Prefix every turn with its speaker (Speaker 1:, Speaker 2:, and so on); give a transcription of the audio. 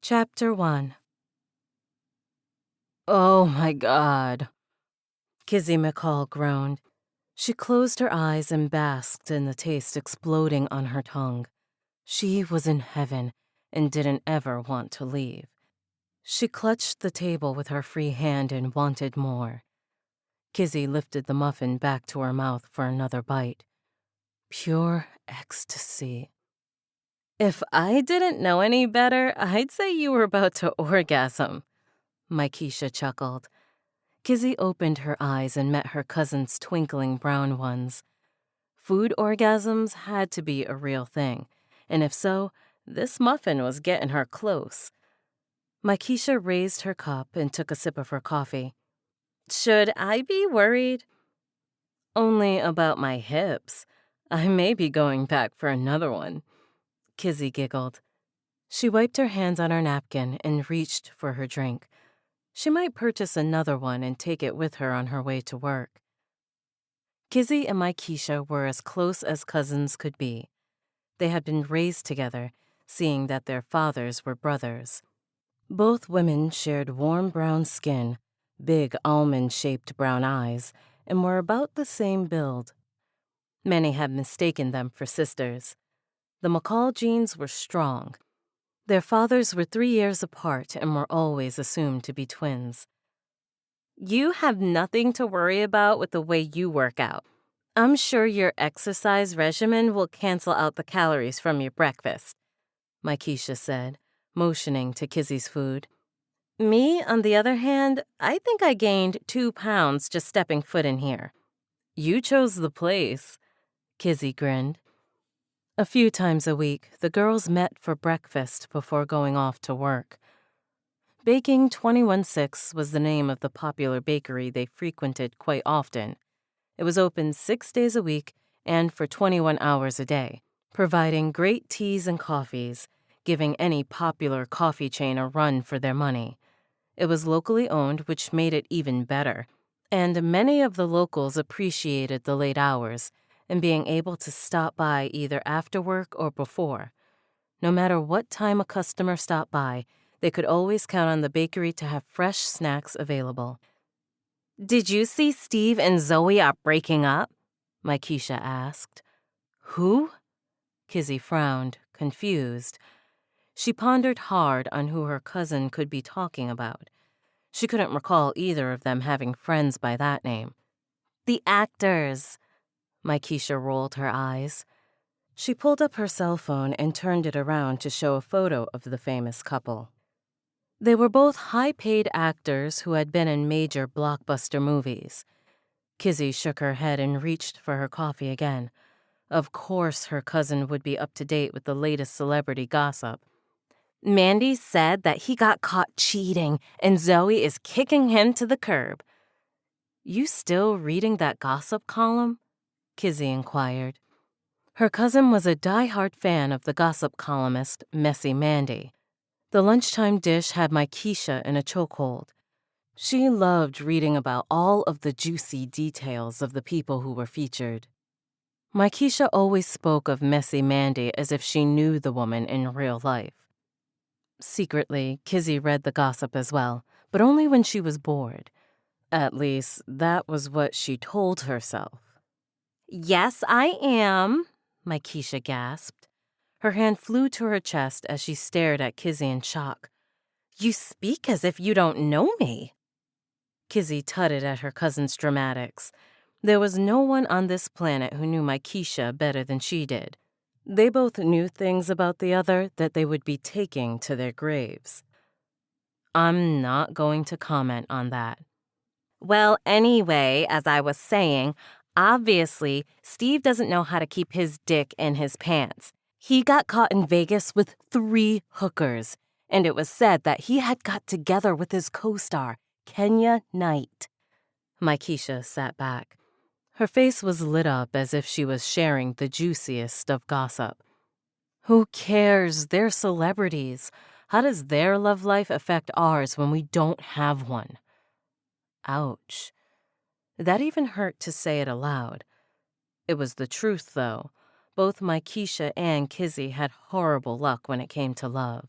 Speaker 1: Chapter 1. "Oh, my God," Kizzy McCall groaned. She closed her eyes and basked in the taste exploding on her tongue. She was in heaven and didn't ever want to leave. She clutched the table with her free hand and wanted more. Kizzy lifted the muffin back to her mouth for another bite. Pure ecstasy. "If I didn't know any better, I'd say you were about to orgasm," Mykesha chuckled. Kizzy opened her eyes and met her cousin's twinkling brown ones. Food orgasms had to be a real thing, and if so, this muffin was getting her close. Mykesha raised her cup and took a sip of her coffee. "Should I be worried?" "Only about my hips. I may be going back for another one." Kizzy giggled. She wiped her hands on her napkin and reached for her drink. She might purchase another one and take it with her on her way to work. Kizzy and Mykesha were as close as cousins could be. They had been raised together, seeing that their fathers were brothers. Both women shared warm brown skin, big almond-shaped brown eyes, and were about the same build. Many had mistaken them for sisters. The McCall genes were strong. Their fathers were 3 years apart and were always assumed to be twins. "You have nothing to worry about with the way you work out. I'm sure your exercise regimen will cancel out the calories from your breakfast," Mykesha said, motioning to Kizzy's food. "Me, on the other hand, I think I gained 2 pounds just stepping foot in here." "You chose the place," Kizzy grinned. A few times a week, the girls met for breakfast before going off to work. Baking 216 was the name of the popular bakery they frequented quite often. It was open 6 days a week and for 21 hours a day, providing great teas and coffees, giving any popular coffee chain a run for their money. It was locally owned, which made it even better, and many of the locals appreciated the late hours and being able to stop by either after work or before. No matter what time a customer stopped by, they could always count on the bakery to have fresh snacks available. "Did you see Steve and Zoe are breaking up?" Mykesha asked. "Who?" Kizzy frowned, confused. She pondered hard on who her cousin could be talking about. She couldn't recall either of them having friends by that name. "The actors." Mykesha rolled her eyes. She pulled up her cell phone and turned it around to show a photo of the famous couple. They were both high-paid actors who had been in major blockbuster movies. Kizzy shook her head and reached for her coffee again. Of course her cousin would be up to date with the latest celebrity gossip. "Mandy said that he got caught cheating and Zoe is kicking him to the curb." "You still reading that gossip column?" Kizzy inquired. Her cousin was a die-hard fan of the gossip columnist Messy Mandy. The lunchtime dish had Mykesha in a chokehold. She loved reading about all of the juicy details of the people who were featured. Mykesha always spoke of Messy Mandy as if she knew the woman in real life. Secretly, Kizzy read the gossip as well, but only when she was bored. At least, that was what she told herself. "Yes, I am," Mykesha gasped. Her hand flew to her chest as she stared at Kizzy in shock. "You speak as if you don't know me." Kizzy tutted at her cousin's dramatics. There was no one on this planet who knew Mykesha better than she did. They both knew things about the other that they would be taking to their graves. "I'm not going to comment on that." "Well, anyway, as I was saying, obviously, Steve doesn't know how to keep his dick in his pants. He got caught in Vegas with 3 hookers, and it was said that he had got together with his co-star, Kenya Knight." Mykesha sat back. Her face was lit up as if she was sharing the juiciest of gossip. Who cares? They're celebrities. How does their love life affect ours when we don't have one? Ouch. That even hurt to say it aloud. It was the truth, though. Both Mykesha and Kizzy had horrible luck when it came to love.